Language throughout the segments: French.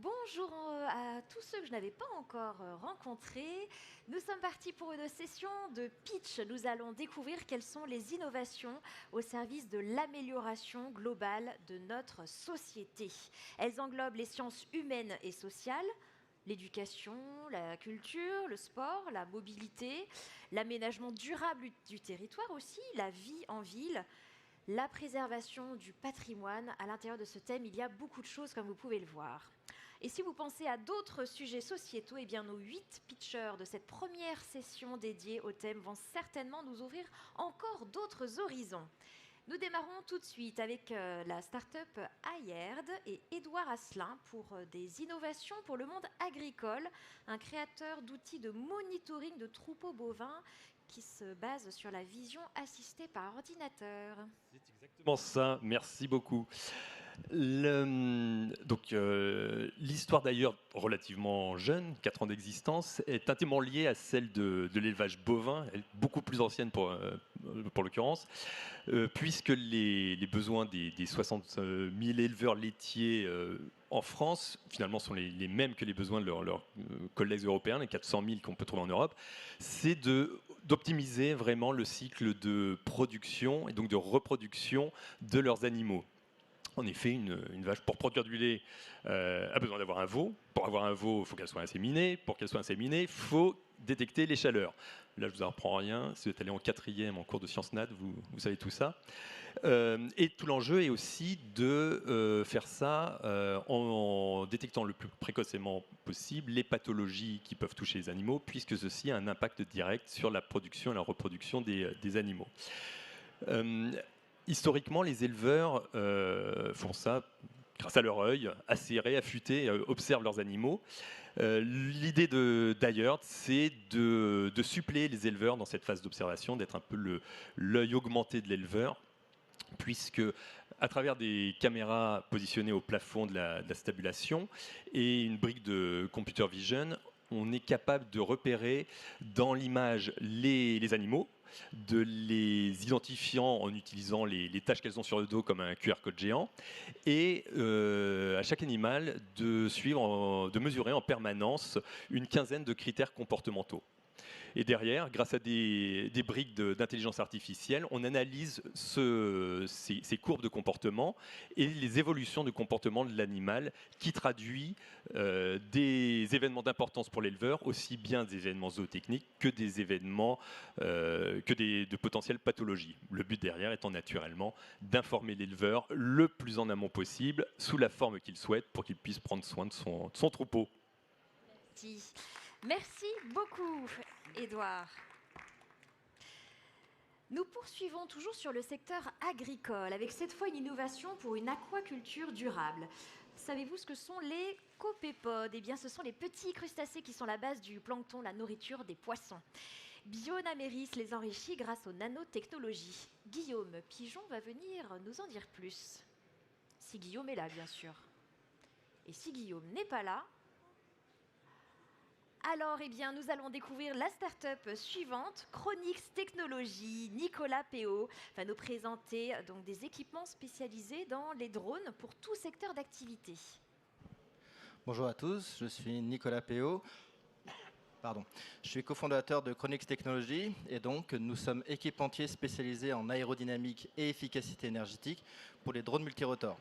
Bonjour à tous ceux que je n'avais pas encore rencontrés. Nous sommes partis pour une session de pitch. Nous allons découvrir quelles sont les innovations au service de l'amélioration globale de notre société. Elles englobent les sciences humaines et sociales, l'éducation, la culture, le sport, la mobilité, l'aménagement durable du territoire aussi, la vie en ville, la préservation du patrimoine. À l'intérieur de ce thème, il y a beaucoup de choses comme vous pouvez le voir. Et si vous pensez à d'autres sujets sociétaux, eh bien nos 8 pitchers de cette première session dédiée au thème vont certainement nous ouvrir encore d'autres horizons. Nous démarrons tout de suite avec la start-up Ayerd et Édouard Asselin pour des innovations pour le monde agricole, un créateur d'outils de monitoring de troupeaux bovins qui se base sur la vision assistée par ordinateur. C'est exactement ça, merci beaucoup. L'histoire d'ailleurs relativement jeune, 4 ans d'existence, est intimement liée à celle de l'élevage bovin, elle est beaucoup plus ancienne pour l'occurrence, puisque les besoins des 60 000 éleveurs laitiers en France, finalement, sont les mêmes que les besoins de leurs collègues européens, les 400 000 qu'on peut trouver en Europe, c'est d'optimiser vraiment le cycle de production et donc de reproduction de leurs animaux. En effet, une vache, pour produire du lait, a besoin d'avoir un veau. Pour avoir un veau, il faut qu'elle soit inséminée. Pour qu'elle soit inséminée, il faut détecter les chaleurs. Là, je ne vous apprends rien. Si vous êtes allé en 4e en cours de sciences nat, vous savez tout ça. Et tout l'enjeu est aussi de faire ça en détectant le plus précocement possible les pathologies qui peuvent toucher les animaux, puisque ceci a un impact direct sur la production et la reproduction des animaux. Historiquement, les éleveurs font ça grâce à leur œil, acéré, affûté, observent leurs animaux. L'idée d'Ayerd, c'est de suppléer les éleveurs dans cette phase d'observation, d'être un peu l'œil augmenté de l'éleveur, puisque à travers des caméras positionnées au plafond de la stabulation et une brique de computer vision, on est capable de repérer dans l'image les animaux, de les identifiant en utilisant les taches qu'elles ont sur le dos comme un QR code géant, et à chaque animal de mesurer en permanence une quinzaine de critères comportementaux. Et derrière, grâce à des briques d'intelligence artificielle, on analyse ces courbes de comportement et les évolutions de comportement de l'animal qui traduit des événements d'importance pour l'éleveur, aussi bien des événements zootechniques que des événements, de potentielles pathologies. Le but derrière étant naturellement d'informer l'éleveur le plus en amont possible, sous la forme qu'il souhaite, pour qu'il puisse prendre soin de son troupeau. Merci. Merci beaucoup, Édouard. Nous poursuivons toujours sur le secteur agricole, avec cette fois une innovation pour une aquaculture durable. Savez-vous ce que sont les copépodes? Eh bien, ce sont les petits crustacés qui sont la base du plancton, la nourriture des poissons. Bionaméris les enrichit grâce aux nanotechnologies. Guillaume Pigeon va venir nous en dire plus. Si Guillaume est là, bien sûr. Et si Guillaume n'est pas là, alors, eh bien, nous allons découvrir la start-up suivante, Chronix Technologies. Nicolas Péot va nous présenter donc des équipements spécialisés dans les drones pour tout secteur d'activité. Bonjour à tous, je suis Nicolas Péot. Je suis cofondateur de Chronix Technologies et donc nous sommes équipementiers spécialisés en aérodynamique et efficacité énergétique pour les drones multirotors.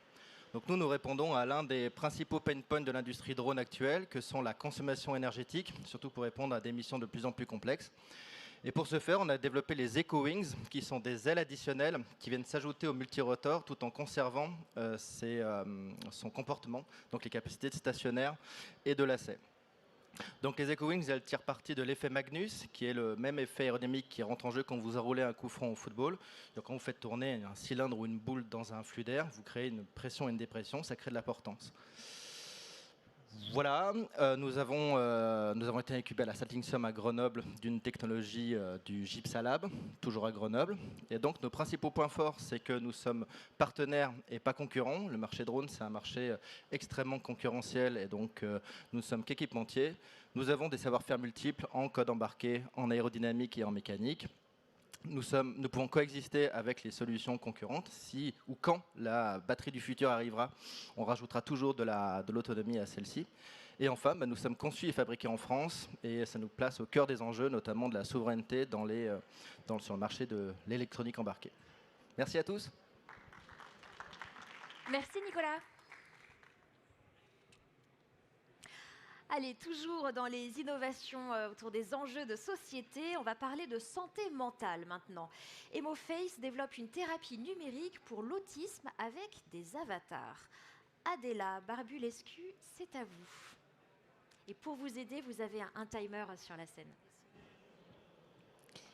Donc nous répondons à l'un des principaux pain points de l'industrie drone actuelle, que sont la consommation énergétique, surtout pour répondre à des missions de plus en plus complexes. Et pour ce faire, on a développé les EcoWings, qui sont des ailes additionnelles qui viennent s'ajouter au multirotor tout en conservant son comportement, donc les capacités de stationnaire et de lacet. Donc les EcoWings, elles tirent parti de l'effet Magnus, qui est le même effet aérodynamique qui rentre en jeu quand vous enroulez un coup franc au football. Donc quand vous faites tourner un cylindre ou une boule dans un flux d'air, vous créez une pression et une dépression, ça crée de la portance. Voilà, nous avons été incubés à la Saltingsum à Grenoble d'une technologie du Gypsalab, toujours à Grenoble. Et donc nos principaux points forts, c'est que nous sommes partenaires et pas concurrents. Le marché drone, c'est un marché extrêmement concurrentiel et donc nous ne sommes qu'équipementiers. Nous avons des savoir-faire multiples en code embarqué, en aérodynamique et en mécanique. Nous pouvons coexister avec les solutions concurrentes. Si ou quand la batterie du futur arrivera, on rajoutera toujours de l'autonomie à celle-ci. Et enfin, nous sommes conçus et fabriqués en France, et ça nous place au cœur des enjeux, notamment de la souveraineté sur le marché de l'électronique embarquée. Merci à tous. Merci Nicolas. Allez, toujours dans les innovations autour des enjeux de société, on va parler de santé mentale maintenant. Emoface développe une thérapie numérique pour l'autisme avec des avatars. Adela Barbulescu, c'est à vous. Et pour vous aider, vous avez un timer sur la scène.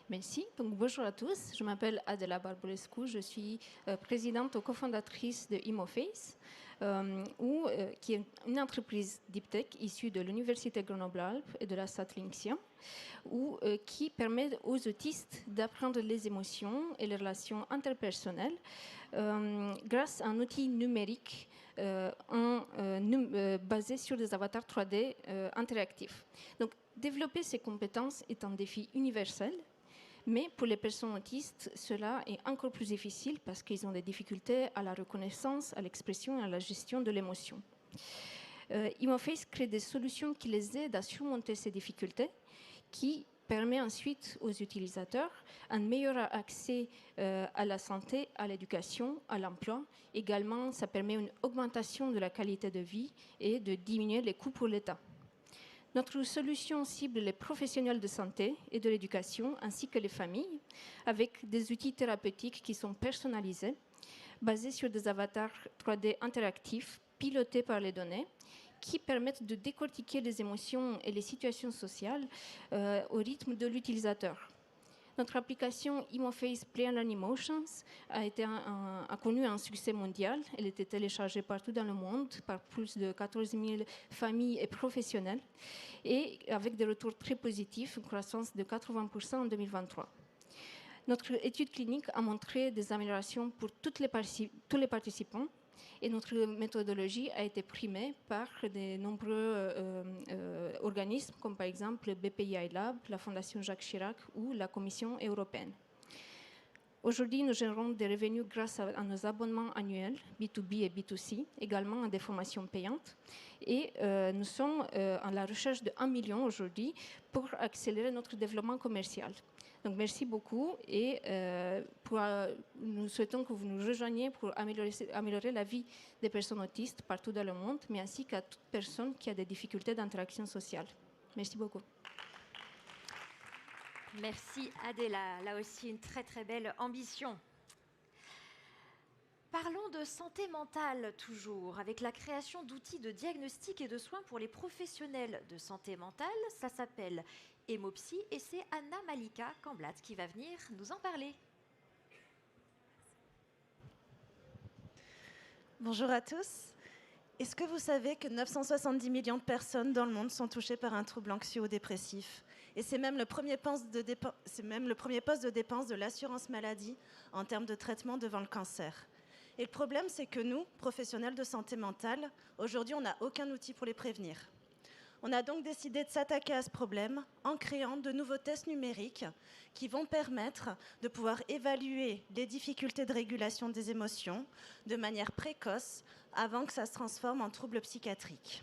Merci. Donc, bonjour à tous. Je m'appelle Adela Barbulescu. Je suis présidente ou cofondatrice de Emoface, qui est une entreprise deep tech issue de l'Université Grenoble-Alpes et de la Saatlinxia, qui permet aux autistes d'apprendre les émotions et les relations interpersonnelles grâce à un outil numérique basé sur des avatars 3D interactifs. Donc, développer ces compétences est un défi universel. Mais pour les personnes autistes, cela est encore plus difficile parce qu'ils ont des difficultés à la reconnaissance, à l'expression et à la gestion de l'émotion. Emoface crée des solutions qui les aident à surmonter ces difficultés, qui permet ensuite aux utilisateurs un meilleur accès à la santé, à l'éducation, à l'emploi. Également, ça permet une augmentation de la qualité de vie et de diminuer les coûts pour l'État. Notre solution cible les professionnels de santé et de l'éducation, ainsi que les familles, avec des outils thérapeutiques qui sont personnalisés, basés sur des avatars 3D interactifs, pilotés par les données, qui permettent de décortiquer les émotions et les situations sociales au rythme de l'utilisateur. Notre application Emoface Play and Learn Emotions a connu un succès mondial. Elle était téléchargée partout dans le monde par plus de 14 000 familles et professionnels, et avec des retours très positifs, une croissance de 80% en 2023. Notre étude clinique a montré des améliorations pour tous les participants, et notre méthodologie a été primée par de nombreux organismes, comme par exemple le BPI Lab, la Fondation Jacques Chirac ou la Commission européenne. Aujourd'hui, nous générons des revenus grâce à nos abonnements annuels B2B et B2C, également à des formations payantes. Et nous sommes à la recherche de 1 million aujourd'hui pour accélérer notre développement commercial. Donc merci beaucoup, et nous souhaitons que vous nous rejoigniez pour améliorer la vie des personnes autistes partout dans le monde, mais ainsi qu'à toute personne qui a des difficultés d'interaction sociale. Merci beaucoup. Merci Adela, là aussi une très très belle ambition. Parlons de santé mentale toujours, avec la création d'outils de diagnostic et de soins pour les professionnels de santé mentale. Ça s'appelle Emopsy et c'est Anna Malika Kamblat qui va venir nous en parler. Bonjour à tous. Est-ce que vous savez que 970 millions de personnes dans le monde sont touchées par un trouble anxieux ou dépressif ? Et c'est même le premier poste de dépense de l'assurance maladie en termes de traitement devant le cancer. Et le problème, c'est que nous, professionnels de santé mentale, aujourd'hui, on n'a aucun outil pour les prévenir. On a donc décidé de s'attaquer à ce problème en créant de nouveaux tests numériques qui vont permettre de pouvoir évaluer les difficultés de régulation des émotions de manière précoce avant que ça se transforme en troubles psychiatriques.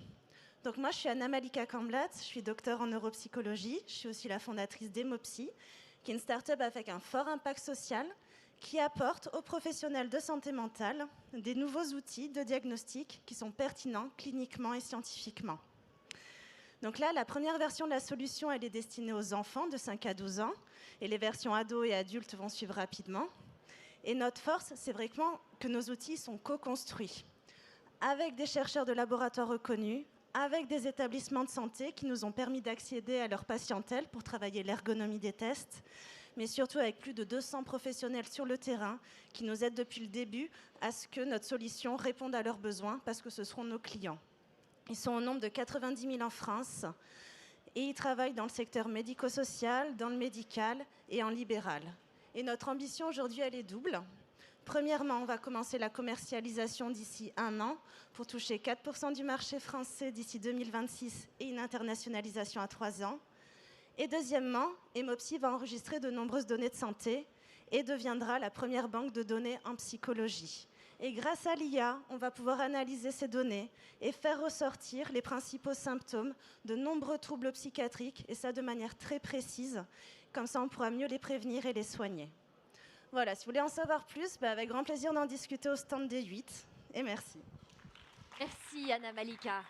Donc moi, je suis Anna Malika Kamblat, je suis docteure en neuropsychologie, je suis aussi la fondatrice d'Emopsy, qui est une start-up avec un fort impact social qui apporte aux professionnels de santé mentale des nouveaux outils de diagnostic qui sont pertinents cliniquement et scientifiquement. Donc là, la première version de la solution, elle est destinée aux enfants de 5 à 12 ans, et les versions ados et adultes vont suivre rapidement. Et notre force, c'est vraiment que nos outils sont co-construits avec des chercheurs de laboratoires reconnus, avec des établissements de santé qui nous ont permis d'accéder à leur patientèle pour travailler l'ergonomie des tests, mais surtout avec plus de 200 professionnels sur le terrain qui nous aident depuis le début à ce que notre solution réponde à leurs besoins, parce que ce seront nos clients. Ils sont au nombre de 90 000 en France et ils travaillent dans le secteur médico-social, dans le médical et en libéral. Et notre ambition aujourd'hui, elle est double. Premièrement, on va commencer la commercialisation d'ici 1 an pour toucher 4% du marché français d'ici 2026 et une internationalisation à 3 ans. Et deuxièmement, Emopsy va enregistrer de nombreuses données de santé et deviendra la première banque de données en psychologie. Et grâce à l'IA, on va pouvoir analyser ces données et faire ressortir les principaux symptômes de nombreux troubles psychiatriques, et ça de manière très précise. Comme ça, on pourra mieux les prévenir et les soigner. Voilà, si vous voulez en savoir plus, avec grand plaisir d'en discuter au stand des 8. Et merci. Merci Anna Malika.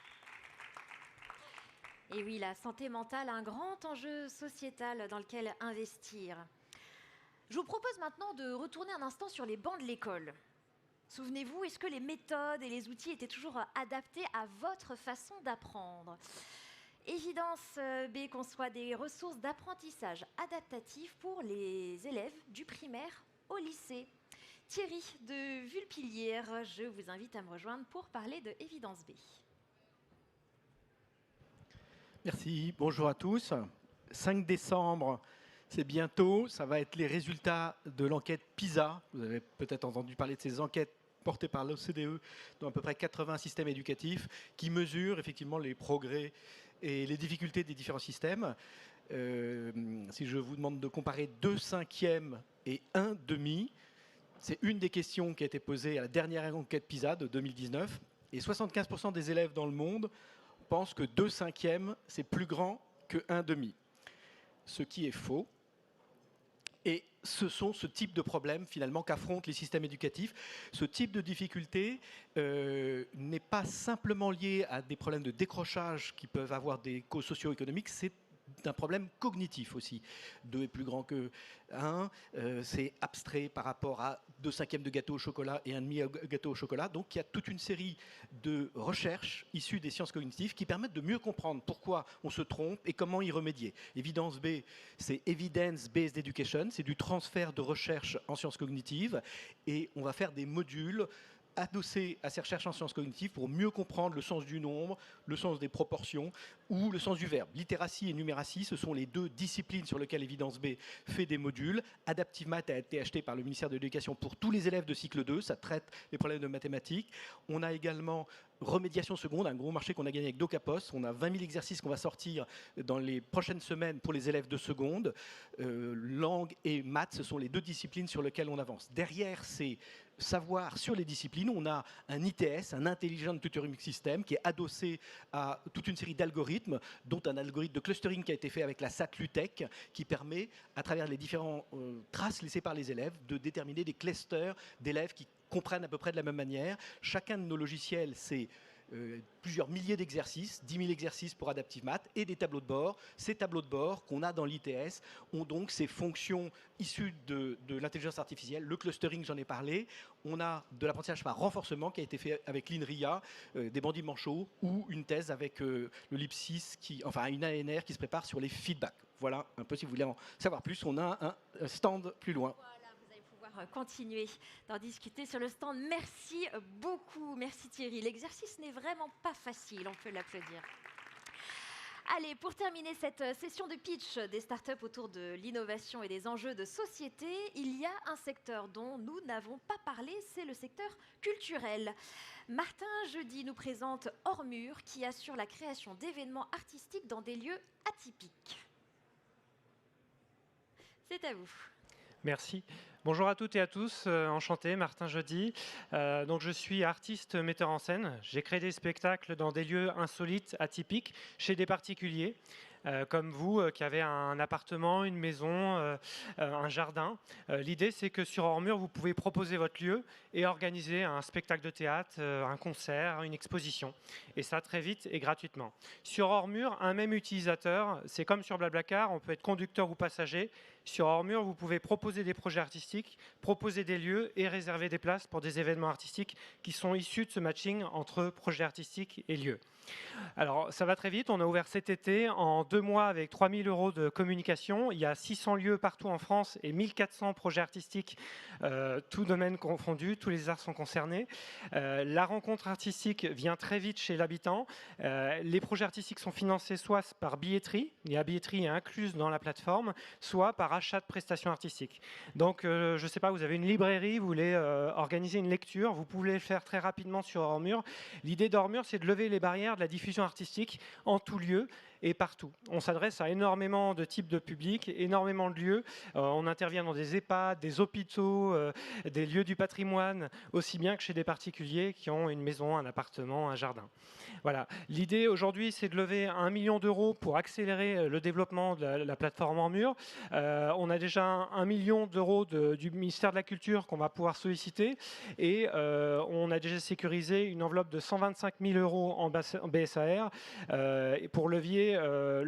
Et oui, la santé mentale, un grand enjeu sociétal dans lequel investir. Je vous propose maintenant de retourner un instant sur les bancs de l'école. Souvenez-vous, est-ce que les méthodes et les outils étaient toujours adaptés à votre façon d'apprendre ? Évidence B conçoit des ressources d'apprentissage adaptatif pour les élèves du primaire au lycée. Thierry de Vulpilière, je vous invite à me rejoindre pour parler de Évidence B. Merci, bonjour à tous. 5 décembre, c'est bientôt, ça va être les résultats de l'enquête PISA. Vous avez peut-être entendu parler de ces enquêtes portées par l'OCDE dans à peu près 80 systèmes éducatifs qui mesurent effectivement les progrès et les difficultés des différents systèmes. Si je vous demande de comparer 2 cinquièmes et 1 demi, c'est une des questions qui a été posée à la dernière enquête PISA de 2019. Et 75% des élèves dans le monde pensent que 2 cinquièmes, c'est plus grand que 1 demi. Ce qui est faux. Et ce sont ce type de problèmes finalement qu'affrontent les systèmes éducatifs. Ce type de difficulté n'est pas simplement lié à des problèmes de décrochage qui peuvent avoir des causes socio-économiques, c'est un problème cognitif aussi. 2 est plus grand que 1, c'est abstrait par rapport à 2 cinquièmes de gâteau au chocolat et 1,5 gâteau au chocolat. Donc il y a toute une série de recherches issues des sciences cognitives qui permettent de mieux comprendre pourquoi on se trompe et comment y remédier. Évidence B, c'est Evidence Based Education, c'est du transfert de recherche en sciences cognitives et on va faire des modules adossé à ces recherches en sciences cognitives pour mieux comprendre le sens du nombre, le sens des proportions ou le sens du verbe. Littératie et numératie, ce sont les 2 disciplines sur lesquelles Evidence B fait des modules. Adaptive Math a été acheté par le ministère de l'Éducation pour tous les élèves de cycle 2, ça traite les problèmes de mathématiques. On a également remédiation seconde, un gros marché qu'on a gagné avec Docapos. On a 20 000 exercices qu'on va sortir dans les prochaines semaines pour les élèves de seconde. Langue et maths, ce sont les 2 disciplines sur lesquelles on avance. Derrière ces savoirs sur les disciplines, on a un ITS, un Intelligent Tutoring System, qui est adossé à toute une série d'algorithmes, dont un algorithme de clustering qui a été fait avec la SAT-LUTEC, qui permet, à travers les différentes traces laissées par les élèves, de déterminer des clusters d'élèves qui comprennent à peu près de la même manière. Chacun de nos logiciels, c'est plusieurs milliers d'exercices, 10 000 exercices pour Adaptive Math et des tableaux de bord. Ces tableaux de bord qu'on a dans l'ITS ont donc ces fonctions issues de l'intelligence artificielle. Le clustering, j'en ai parlé. On a de l'apprentissage par renforcement qui a été fait avec l'INRIA, des bandits manchots, ou une thèse avec le LIPSIS, une ANR qui se prépare sur les feedbacks. Voilà un peu si vous voulez en savoir plus. On a un stand plus loin. Continuer d'en discuter sur le stand. Merci beaucoup, merci Thierry. L'exercice n'est vraiment pas facile, on peut l'applaudir. Allez, pour terminer cette session de pitch des startups autour de l'innovation et des enjeux de société, il y a un secteur dont nous n'avons pas parlé, c'est le secteur culturel. Martin Jeudi nous présente Hors Mur, qui assure la création d'événements artistiques dans des lieux atypiques. C'est à vous. Merci. Bonjour à toutes et à tous, enchanté, Martin Jeudi. Donc je suis artiste metteur en scène. J'ai créé des spectacles dans des lieux insolites, atypiques, chez des particuliers. Comme vous, qui avez un appartement, une maison, un jardin. L'idée, c'est que sur Hors Mur, vous pouvez proposer votre lieu et organiser un spectacle de théâtre, un concert, une exposition. Et ça, très vite et gratuitement. Sur Hors Mur, un même utilisateur, c'est comme sur Blablacar, on peut être conducteur ou passager. Sur Hors Mur, vous pouvez proposer des projets artistiques, proposer des lieux et réserver des places pour des événements artistiques qui sont issus de ce matching entre projets artistiques et lieux. Alors, ça va très vite. On a ouvert cet été en 2 mois avec 3 000 € de communication. Il y a 600 lieux partout en France et 1 400 projets artistiques, tous domaines confondus, tous les arts sont concernés. La rencontre artistique vient très vite chez l'habitant. Les projets artistiques sont financés soit par billetterie, la billetterie est incluse dans la plateforme, soit par achat de prestations artistiques. Donc, je ne sais pas, vous avez une librairie, vous voulez organiser une lecture, vous pouvez le faire très rapidement sur Hors Mur. L'idée d'Hors Mur, c'est de lever les barrières de la diffusion artistique en tout lieu et partout. On s'adresse à énormément de types de publics, énormément de lieux. On intervient dans des EHPAD, des hôpitaux, des lieux du patrimoine, aussi bien que chez des particuliers qui ont une maison, un appartement, un jardin. Voilà. L'idée aujourd'hui, c'est de lever 1 million d'euros pour accélérer le développement de la plateforme en mur. On a déjà 1 million d'euros du ministère de la Culture qu'on va pouvoir solliciter et on a déjà sécurisé une enveloppe de 125 000 euros en BSAR pour lever le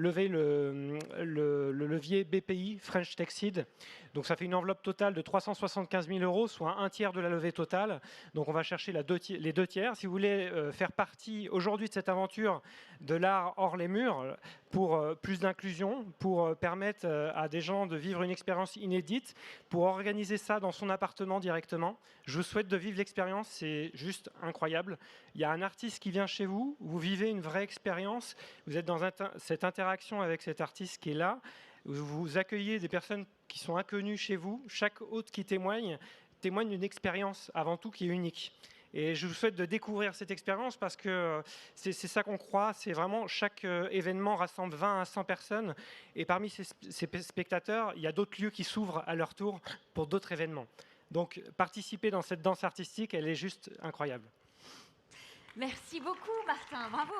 levier BPI, French Tech Seed. Donc ça fait une enveloppe totale de 375 000 euros, soit un tiers de la levée totale. Donc on va chercher les 2 tiers. Si vous voulez faire partie aujourd'hui de cette aventure de l'art hors les murs, pour plus d'inclusion, pour permettre à des gens de vivre une expérience inédite, pour organiser ça dans son appartement directement, je vous souhaite de vivre l'expérience, c'est juste incroyable. Il y a un artiste qui vient chez vous, vous vivez une vraie expérience, vous êtes dans cette interaction avec cet artiste qui est là, vous accueillez des personnes qui sont inconnues chez vous, chaque hôte qui témoigne d'une expérience avant tout qui est unique. Et je vous souhaite de découvrir cette expérience parce que c'est ça qu'on croit, c'est vraiment chaque événement rassemble 20 à 100 personnes et parmi ces spectateurs, il y a d'autres lieux qui s'ouvrent à leur tour pour d'autres événements. Donc participer dans cette danse artistique, elle est juste incroyable. Merci beaucoup Martin, bravo.